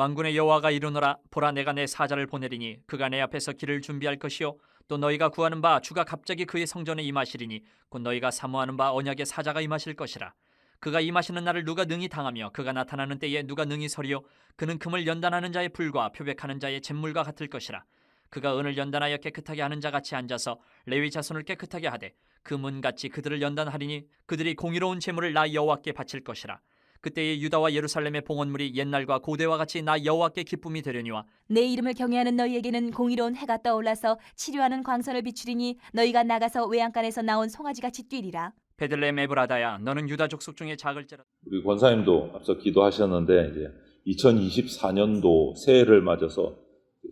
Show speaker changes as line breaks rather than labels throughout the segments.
만군의 여호와가 이르노라. 보라, 내가 내 사자를 보내리니 그가 내 앞에서 길을 준비할 것이요 또 너희가 구하는 바 주가 갑자기 그의 성전에 임하시리니 곧 너희가 사모하는 바 언약의 사자가 임하실 것이라. 그가 임하시는 날을 누가 능히 당하며 그가 나타나는 때에 누가 능히 서리요. 그는 금을 연단하는 자의 불과 표백하는 자의 잿물과 같을 것이라. 그가 은을 연단하여 깨끗하게 하는 자 같이 앉아서 레위 자손을 깨끗하게 하되 그 문같이 그들을 연단하리니 그들이 공의로운 제물을 나 여호와께 바칠 것이라. 그때에 유다와 예루살렘의 봉헌물이 옛날과 고대와 같이 나 여호와께 기쁨이 되려니와
내 이름을 경외하는 너희에게는 공의로운 해가 떠올라서 치료하는 광선을 비추리니 너희가 나가서 외양간에서 나온 송아지같이 뛰리라.
베들레헴 에브라다야, 너는 유다 족속 중에 작을지라.
우리 권사님도 앞서 기도하셨는데 이제 2024년도 새해를 맞아서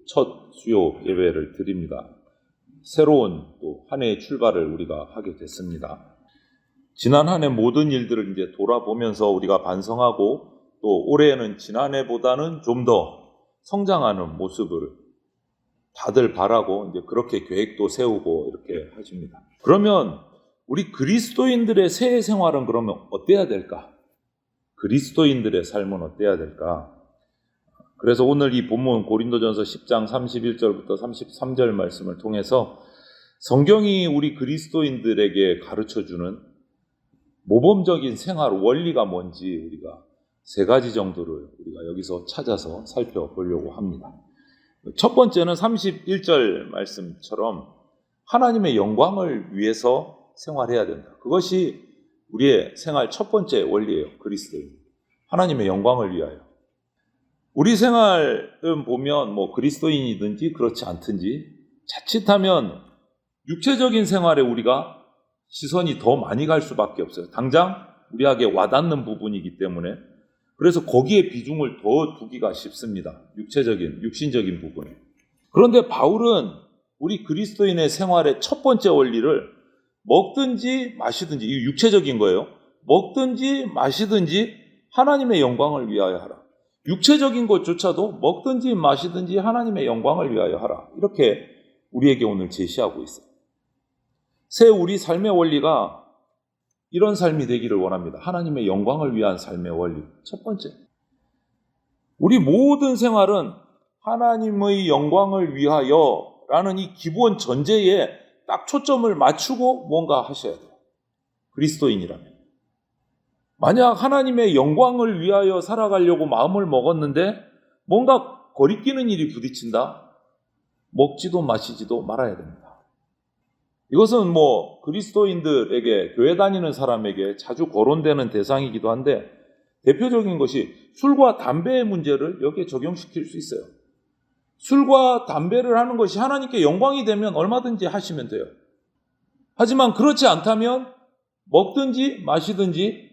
첫 수요 예배를 드립니다. 새로운 또 한 해의 출발을 우리가 하게 됐습니다. 지난 한 해 모든 일들을 이제 돌아보면서 우리가 반성하고 또 올해에는 지난해보다는 좀 더 성장하는 모습을 다들 바라고 이제 그렇게 계획도 세우고 이렇게 하십니다. 그러면 우리 그리스도인들의 새해 생활은 그러면 어때야 될까? 그리스도인들의 삶은 어때야 될까? 그래서 오늘 이 본문 고린도전서 10장 31절부터 33절 말씀을 통해서 성경이 우리 그리스도인들에게 가르쳐주는 모범적인 생활 원리가 뭔지 우리가 세 가지 정도를 우리가 여기서 찾아서 살펴보려고 합니다. 첫 번째는 31절 말씀처럼 하나님의 영광을 위해서 생활해야 된다. 그것이 우리의 생활 첫 번째 원리예요. 그리스도인. 하나님의 영광을 위하여. 우리 생활은 보면 그리스도인이든지 그렇지 않든지 자칫하면 육체적인 생활에 우리가 시선이 더 많이 갈 수밖에 없어요. 당장 우리에게 와닿는 부분이기 때문에. 그래서 거기에 비중을 더 두기가 쉽습니다. 육신적인 부분에. 그런데 바울은 우리 그리스도인의 생활의 첫 번째 원리를 먹든지 마시든지, 이게 육체적인 거예요. 먹든지 마시든지 하나님의 영광을 위하여 하라. 육체적인 것조차도 먹든지 마시든지 하나님의 영광을 위하여 하라. 이렇게 우리에게 오늘 제시하고 있어요. 새 우리 삶의 원리가 이런 삶이 되기를 원합니다. 하나님의 영광을 위한 삶의 원리. 첫 번째. 우리 모든 생활은 하나님의 영광을 위하여 라는 이 기본 전제에 딱 초점을 맞추고 뭔가 하셔야 돼요. 그리스도인이라면. 만약 하나님의 영광을 위하여 살아가려고 마음을 먹었는데 뭔가 거리끼는 일이 부딪힌다? 먹지도 마시지도 말아야 됩니다. 이것은 그리스도인들에게, 교회 다니는 사람에게 자주 거론되는 대상이기도 한데 대표적인 것이 술과 담배의 문제를 여기에 적용시킬 수 있어요. 술과 담배를 하는 것이 하나님께 영광이 되면 얼마든지 하시면 돼요. 하지만 그렇지 않다면 먹든지 마시든지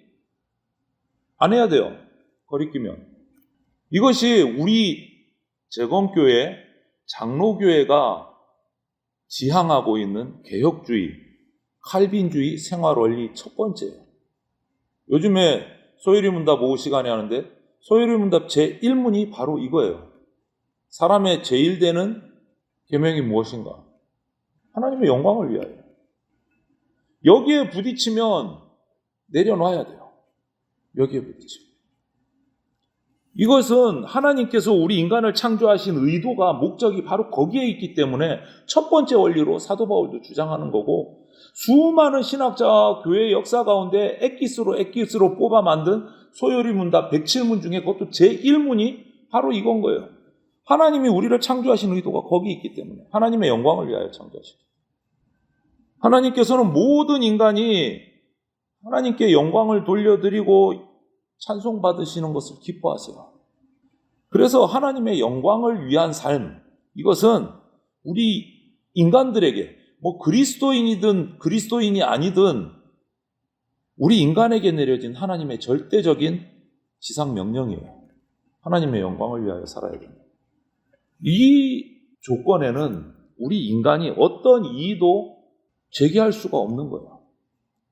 안 해야 돼요. 거리끼면. 이것이 우리 재건교회, 장로교회가 지향하고 있는 개혁주의, 칼빈주의 생활원리 첫 번째예요. 요즘에 소요리 문답 오후 시간에 하는데 소요리 문답 제1문이 바로 이거예요. 사람의 제일 되는 계명이 무엇인가? 하나님의 영광을 위하여. 여기에 부딪히면 내려놔야 돼요. 여기에 부딪히면. 이것은 하나님께서 우리 인간을 창조하신 의도가, 목적이 바로 거기에 있기 때문에 첫 번째 원리로 사도 바울도 주장하는 거고, 수많은 신학자와 교회 역사 가운데 엑기스로 뽑아 만든 소요리 문답 107문 중에 그것도 제1문이 바로 이건 거예요. 하나님이 우리를 창조하신 의도가 거기 있기 때문에 하나님의 영광을 위하여 창조하시고, 하나님께서는 모든 인간이 하나님께 영광을 돌려드리고 찬송받으시는 것을 기뻐하세요. 그래서 하나님의 영광을 위한 삶, 이것은 우리 인간들에게 그리스도인이든 그리스도인이 아니든 우리 인간에게 내려진 하나님의 절대적인 지상 명령이에요. 하나님의 영광을 위하여 살아야 됩니다. 이 조건에는 우리 인간이 어떤 이의도 제기할 수가 없는 거예요.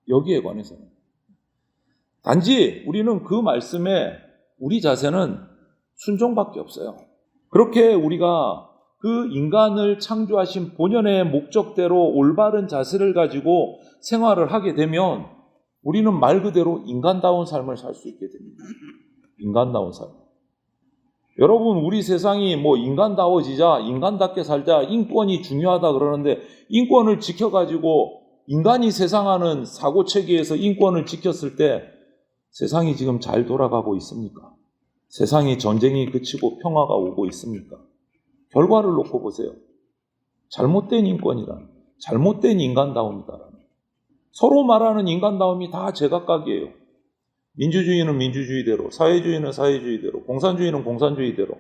여기에 관해서는. 단지 우리는 그 말씀에 우리 자세는 순종밖에 없어요. 그렇게 우리가 그 인간을 창조하신 본연의 목적대로 올바른 자세를 가지고 생활을 하게 되면 우리는 말 그대로 인간다운 삶을 살 수 있게 됩니다. 인간다운 삶. 여러분, 우리 세상이 뭐 인간다워지자, 인간답게 살자, 인권이 중요하다 그러는데 인권을 지켜가지고 인간이 세상하는 사고체계에서 인권을 지켰을 때 세상이 지금 잘 돌아가고 있습니까? 세상이 전쟁이 그치고 평화가 오고 있습니까? 결과를 놓고 보세요. 잘못된 인권이란, 잘못된 인간다움이다라는. 서로 말하는 인간다움이 다 제각각이에요. 민주주의는 민주주의대로, 사회주의는 사회주의대로, 공산주의는 공산주의대로,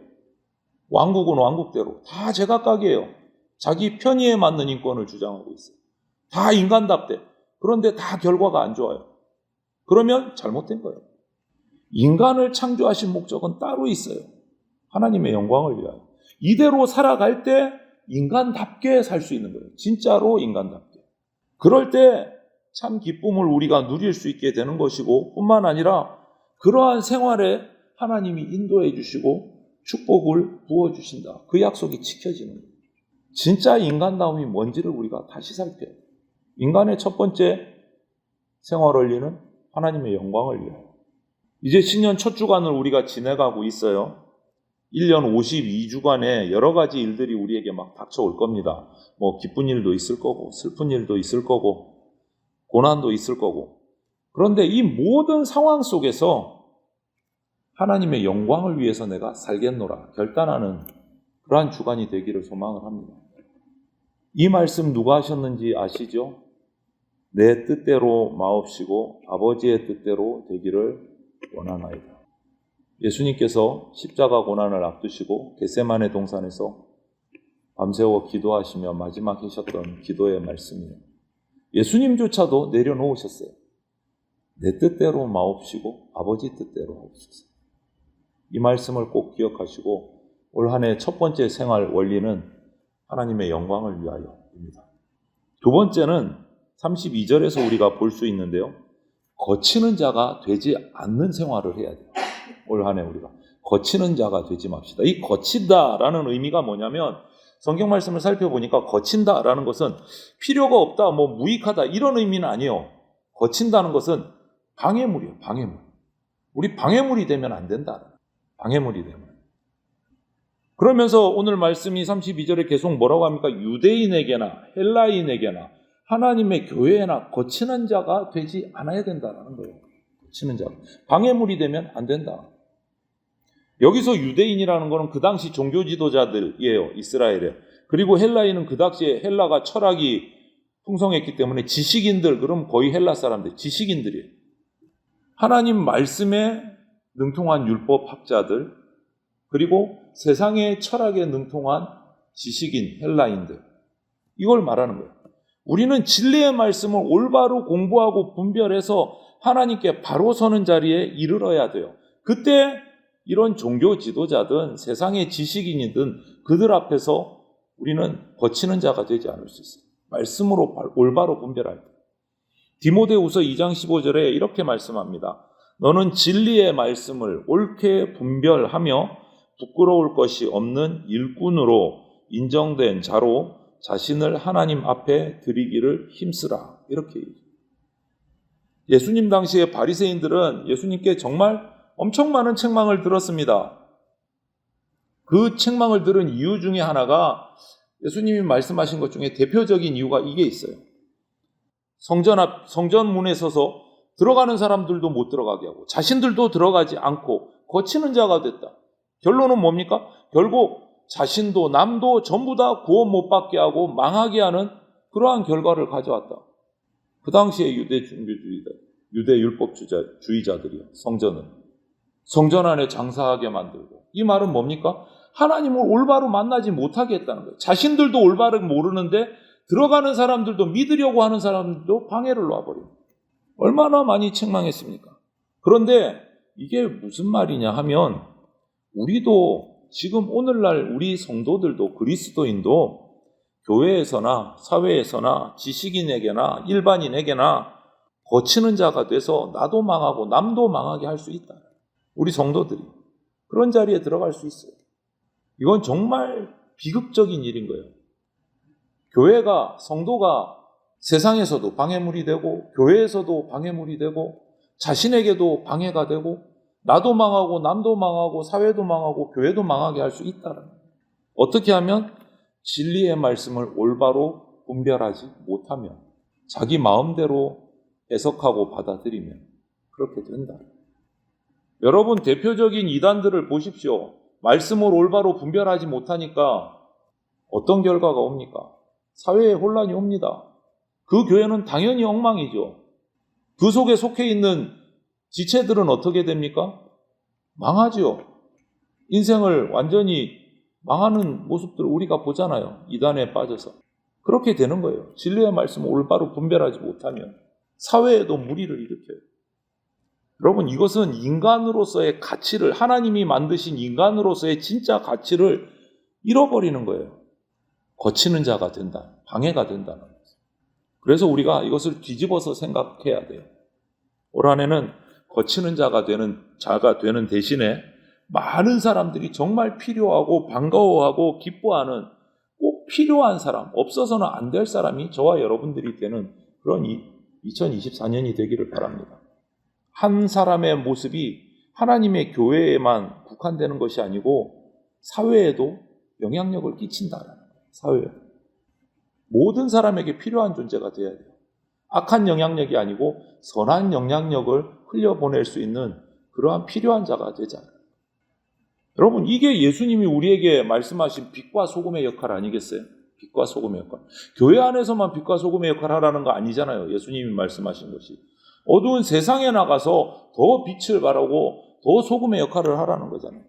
왕국은 왕국대로 다 제각각이에요. 자기 편의에 맞는 인권을 주장하고 있어요. 다 인간답대. 그런데 다 결과가 안 좋아요. 그러면 잘못된 거예요. 인간을 창조하신 목적은 따로 있어요. 하나님의 영광을 위하여. 이대로 살아갈 때 인간답게 살 수 있는 거예요. 진짜로 인간답게. 그럴 때 참 기쁨을 우리가 누릴 수 있게 되는 것이고, 뿐만 아니라 그러한 생활에 하나님이 인도해 주시고 축복을 부어주신다. 그 약속이 지켜지는 거예요. 진짜 인간다움이 뭔지를 우리가 다시 살펴요. 인간의 첫 번째 생활 원리는 하나님의 영광을 위하여. 이제 신년 첫 주간을 우리가 지내가고 있어요. 1년 52주간에 여러 가지 일들이 우리에게 막 닥쳐올 겁니다. 뭐 기쁜 일도 있을 거고, 슬픈 일도 있을 거고, 고난도 있을 거고. 그런데 이 모든 상황 속에서 하나님의 영광을 위해서 내가 살겠노라 결단하는 그러한 주간이 되기를 소망을 합니다. 이 말씀 누가 하셨는지 아시죠? 내 뜻대로 마옵시고 아버지의 뜻대로 되기를 원하나이다. 예수님께서 십자가 고난을 앞두시고 겟세마네 동산에서 밤새워 기도하시며 마지막 하셨던 기도의 말씀이에요. 예수님조차도 내려놓으셨어요. 내 뜻대로 마옵시고 아버지 뜻대로 하옵소서. 이 말씀을 꼭 기억하시고 올 한 해 첫 번째 생활 원리는 하나님의 영광을 위하여입니다. 두 번째는 32절에서 우리가 볼 수 있는데요. 거치는 자가 되지 않는 생활을 해야 돼요. 올 한 해 우리가 거치는 자가 되지 맙시다. 이 거친다라는 의미가 뭐냐면 성경 말씀을 살펴보니까 거친다라는 것은 필요가 없다, 뭐 무익하다 이런 의미는 아니에요. 거친다는 것은 방해물이에요. 방해물. 우리 방해물이 되면 안 된다. 방해물이 되면. 그러면서 오늘 말씀이 32절에 계속 뭐라고 합니까? 유대인에게나 헬라인에게나 하나님의 교회에나 거치는 자가 되지 않아야 된다는 거예요. 거치는 자. 방해물이 되면 안 된다. 여기서 유대인이라는 것은 그 당시 종교 지도자들이에요. 이스라엘에. 그리고 헬라인은 그 당시에 헬라가 철학이 풍성했기 때문에 지식인들, 그럼 거의 헬라 사람들, 지식인들이에요. 하나님 말씀에 능통한 율법학자들, 그리고 세상의 철학에 능통한 지식인, 헬라인들. 이걸 말하는 거예요. 우리는 진리의 말씀을 올바로 공부하고 분별해서 하나님께 바로 서는 자리에 이르러야 돼요. 그때 이런 종교 지도자든 세상의 지식인이든 그들 앞에서 우리는 거치는 자가 되지 않을 수 있어요. 말씀으로 올바로 분별할 때. 디모데후서 2장 15절에 이렇게 말씀합니다. 너는 진리의 말씀을 옳게 분별하며 부끄러울 것이 없는 일꾼으로 인정된 자로 자신을 하나님 앞에 드리기를 힘쓰라. 이렇게 얘기해요. 예수님 당시에 바리새인들은 예수님께 정말 엄청 많은 책망을 들었습니다. 그 책망을 들은 이유 중에 하나가 예수님이 말씀하신 것 중에 대표적인 이유가 이게 있어요. 성전 문에 서서 들어가는 사람들도 못 들어가게 하고 자신들도 들어가지 않고 거치는 자가 됐다. 결론은 뭡니까? 결국 자신도 남도 전부 다 구원 못 받게 하고 망하게 하는 그러한 결과를 가져왔다. 그 당시에 유대 종교주의자, 유대 율법주의자들이요. 성전 안에 장사하게 만들고. 이 말은 뭡니까? 하나님을 올바로 만나지 못하게 했다는 거예요. 자신들도 올바르게 모르는데 들어가는 사람들도 믿으려고 하는 사람들도 방해를 놔버려요. 얼마나 많이 책망했습니까? 그런데 이게 무슨 말이냐 하면 우리도 지금 오늘날 우리 성도들도 그리스도인도 교회에서나 사회에서나 지식인에게나 일반인에게나 거치는 자가 돼서 나도 망하고 남도 망하게 할 수 있다. 우리 성도들이 그런 자리에 들어갈 수 있어요. 이건 정말 비극적인 일인 거예요. 교회가, 성도가 세상에서도 방해물이 되고 교회에서도 방해물이 되고 자신에게도 방해가 되고 나도 망하고 남도 망하고 사회도 망하고 교회도 망하게 할 수 있다는 거예요. 어떻게 하면 진리의 말씀을 올바로 분별하지 못하면, 자기 마음대로 해석하고 받아들이면 그렇게 된다. 여러분, 대표적인 이단들을 보십시오. 말씀을 올바로 분별하지 못하니까 어떤 결과가 옵니까? 사회에 혼란이 옵니다. 그 교회는 당연히 엉망이죠. 그 속에 속해 있는 지체들은 어떻게 됩니까? 망하죠. 인생을 완전히 망하는 모습들을 우리가 보잖아요. 이단에 빠져서. 그렇게 되는 거예요. 진리의 말씀을 올바로 분별하지 못하면 사회에도 무리를 일으켜요. 여러분, 이것은 인간으로서의 가치를, 하나님이 만드신 인간으로서의 진짜 가치를 잃어버리는 거예요. 거치는 자가 된다. 방해가 된다는 거예요. 그래서 우리가 이것을 뒤집어서 생각해야 돼요. 올 한해는 거치는 자가 되는 대신에 많은 사람들이 정말 필요하고 반가워하고 기뻐하는 꼭 필요한 사람, 없어서는 안 될 사람이 저와 여러분들이 되는 그런 2024년이 되기를 바랍니다. 한 사람의 모습이 하나님의 교회에만 국한되는 것이 아니고 사회에도 영향력을 끼친다는 거예요. 사회에. 모든 사람에게 필요한 존재가 되어야 돼요. 악한 영향력이 아니고 선한 영향력을 흘려보낼 수 있는 그러한 필요한 자가 되자. 여러분, 이게 예수님이 우리에게 말씀하신 빛과 소금의 역할 아니겠어요? 빛과 소금의 역할. 교회 안에서만 빛과 소금의 역할을 하라는 거 아니잖아요. 예수님이 말씀하신 것이. 어두운 세상에 나가서 더 빛을 발하고 더 소금의 역할을 하라는 거잖아요.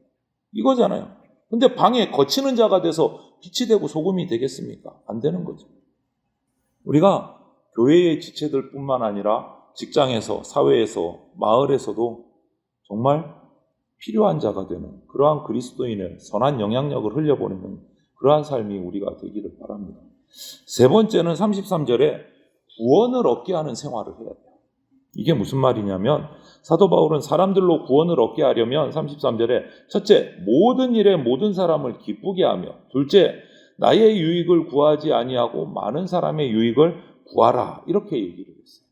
이거잖아요. 근데 방에 거치는 자가 돼서 빛이 되고 소금이 되겠습니까? 안 되는 거죠. 우리가 교회의 지체들 뿐만 아니라 직장에서, 사회에서, 마을에서도 정말 필요한 자가 되는 그러한 그리스도인의 선한 영향력을 흘려보내는 그러한 삶이 우리가 되기를 바랍니다. 세 번째는 33절에 구원을 얻게 하는 생활을 해야 돼요. 이게 무슨 말이냐면 사도 바울은 사람들로 구원을 얻게 하려면 33절에 첫째, 모든 일에 모든 사람을 기쁘게 하며, 둘째, 나의 유익을 구하지 아니하고 많은 사람의 유익을 구하라, 이렇게 얘기를 했어요.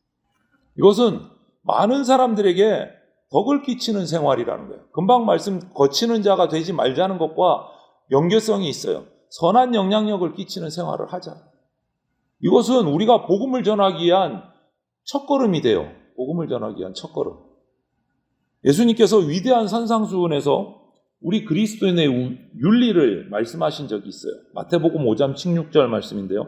이것은 많은 사람들에게 덕을 끼치는 생활이라는 거예요. 금방 말씀 거치는 자가 되지 말자는 것과 연결성이 있어요. 선한 영향력을 끼치는 생활을 하자. 이것은 우리가 복음을 전하기 위한 첫걸음이 돼요. 복음을 전하기 위한 첫걸음. 예수님께서 위대한 산상수훈에서 우리 그리스도인의 윤리를 말씀하신 적이 있어요. 마태복음 5장 16절 말씀인데요.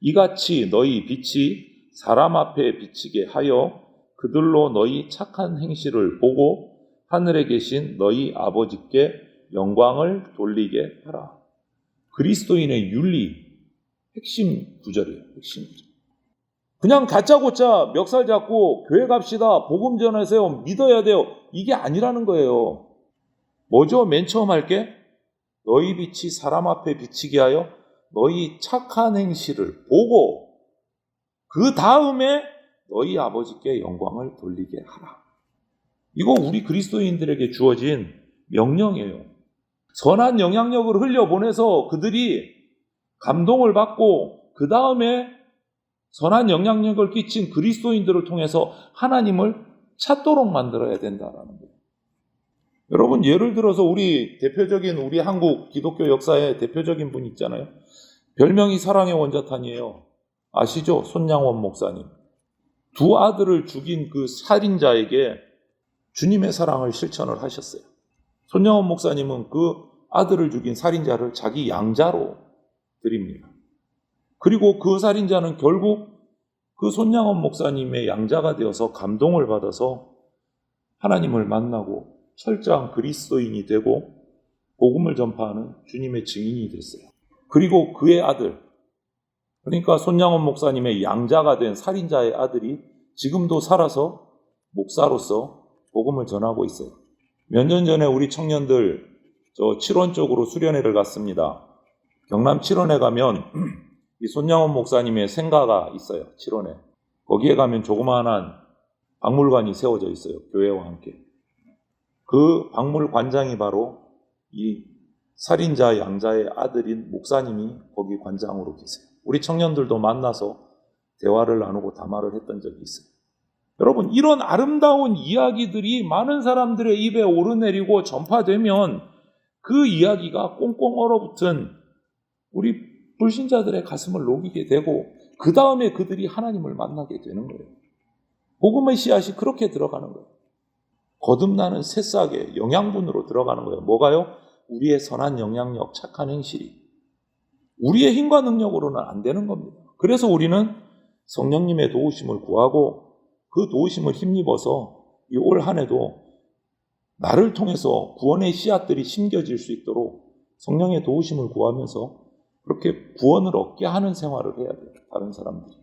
이같이 너희 빛이 사람 앞에 비치게 하여 그들로 너희 착한 행실을 보고 하늘에 계신 너희 아버지께 영광을 돌리게 하라. 그리스도인의 윤리, 핵심 구절이에요. 핵심 구절. 그냥 다짜고짜 멱살 잡고 교회 갑시다, 복음 전하세요, 믿어야 돼요, 이게 아니라는 거예요. 뭐죠? 맨 처음 할 게 너희 빛이 사람 앞에 비치게 하여 너희 착한 행실을 보고 그 다음에 너희 아버지께 영광을 돌리게 하라. 이거 우리 그리스도인들에게 주어진 명령이에요. 선한 영향력을 흘려보내서 그들이 감동을 받고 그 다음에 선한 영향력을 끼친 그리스도인들을 통해서 하나님을 찾도록 만들어야 된다라는 거예요. 여러분, 예를 들어서 우리 한국 기독교 역사의 대표적인 분 있잖아요. 별명이 사랑의 원자탄이에요. 아시죠? 손양원 목사님. 두 아들을 죽인 그 살인자에게 주님의 사랑을 실천을 하셨어요. 손양원 목사님은 그 아들을 죽인 살인자를 자기 양자로 드립니다. 그리고 그 살인자는 결국 그 손양원 목사님의 양자가 되어서 감동을 받아서 하나님을 만나고 철저한 그리스도인이 되고 복음을 전파하는 주님의 증인이 됐어요. 그리고 그의 아들, 그러니까 손양원 목사님의 양자가 된 살인자의 아들이 지금도 살아서 목사로서 복음을 전하고 있어요. 몇 년 전에 우리 청년들 칠원 쪽으로 수련회를 갔습니다. 경남 칠원에 가면 이 손양원 목사님의 생가가 있어요. 칠원에. 거기에 가면 조그마한 박물관이 세워져 있어요. 교회와 함께. 그 박물관장이 바로 이 살인자 양자의 아들인 목사님이 거기 관장으로 계세요. 우리 청년들도 만나서 대화를 나누고 담화를 했던 적이 있어요. 여러분, 이런 아름다운 이야기들이 많은 사람들의 입에 오르내리고 전파되면 그 이야기가 꽁꽁 얼어붙은 우리 불신자들의 가슴을 녹이게 되고 그 다음에 그들이 하나님을 만나게 되는 거예요. 복음의 씨앗이 그렇게 들어가는 거예요. 거듭나는 새싹의 영양분으로 들어가는 거예요. 뭐가요? 우리의 선한 영향력, 착한 행실이. 우리의 힘과 능력으로는 안 되는 겁니다. 그래서 우리는 성령님의 도우심을 구하고 그 도우심을 힘입어서 이 올 한 해도 나를 통해서 구원의 씨앗들이 심겨질 수 있도록 성령의 도우심을 구하면서 그렇게 구원을 얻게 하는 생활을 해야 돼요. 다른 사람들이.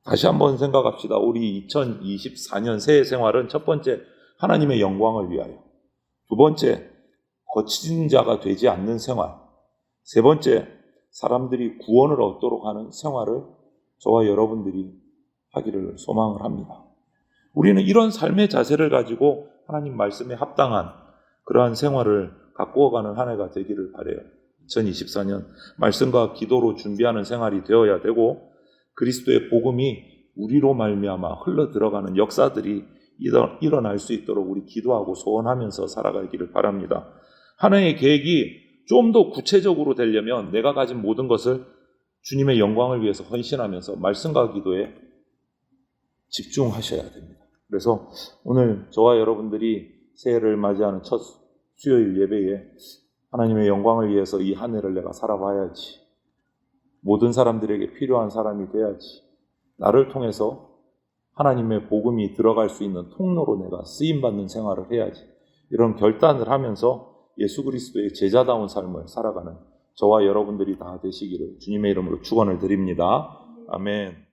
다시 한번 생각합시다. 우리 2024년 새해 생활은 첫 번째, 하나님의 영광을 위하여. 두 번째, 거친 자가 되지 않는 생활. 세 번째, 사람들이 구원을 얻도록 하는 생활을 저와 여러분들이 하기를 소망을 합니다. 우리는 이런 삶의 자세를 가지고 하나님 말씀에 합당한 그러한 생활을 가꾸어가는 한 해가 되기를 바라요. 2024년 말씀과 기도로 준비하는 생활이 되어야 되고 그리스도의 복음이 우리로 말미암아 흘러 들어가는 역사들이 일어날 수 있도록 우리 기도하고 소원하면서 살아가기를 바랍니다. 한 해의 계획이 좀 더 구체적으로 되려면 내가 가진 모든 것을 주님의 영광을 위해서 헌신하면서 말씀과 기도에 집중하셔야 됩니다. 그래서 오늘 저와 여러분들이 새해를 맞이하는 첫 수요일 예배에 하나님의 영광을 위해서 이 한 해를 내가 살아봐야지. 모든 사람들에게 필요한 사람이 돼야지. 나를 통해서 하나님의 복음이 들어갈 수 있는 통로로 내가 쓰임받는 생활을 해야지. 이런 결단을 하면서 예수 그리스도의 제자다운 삶을 살아가는 저와 여러분들이 다 되시기를 주님의 이름으로 축원을 드립니다. 아멘.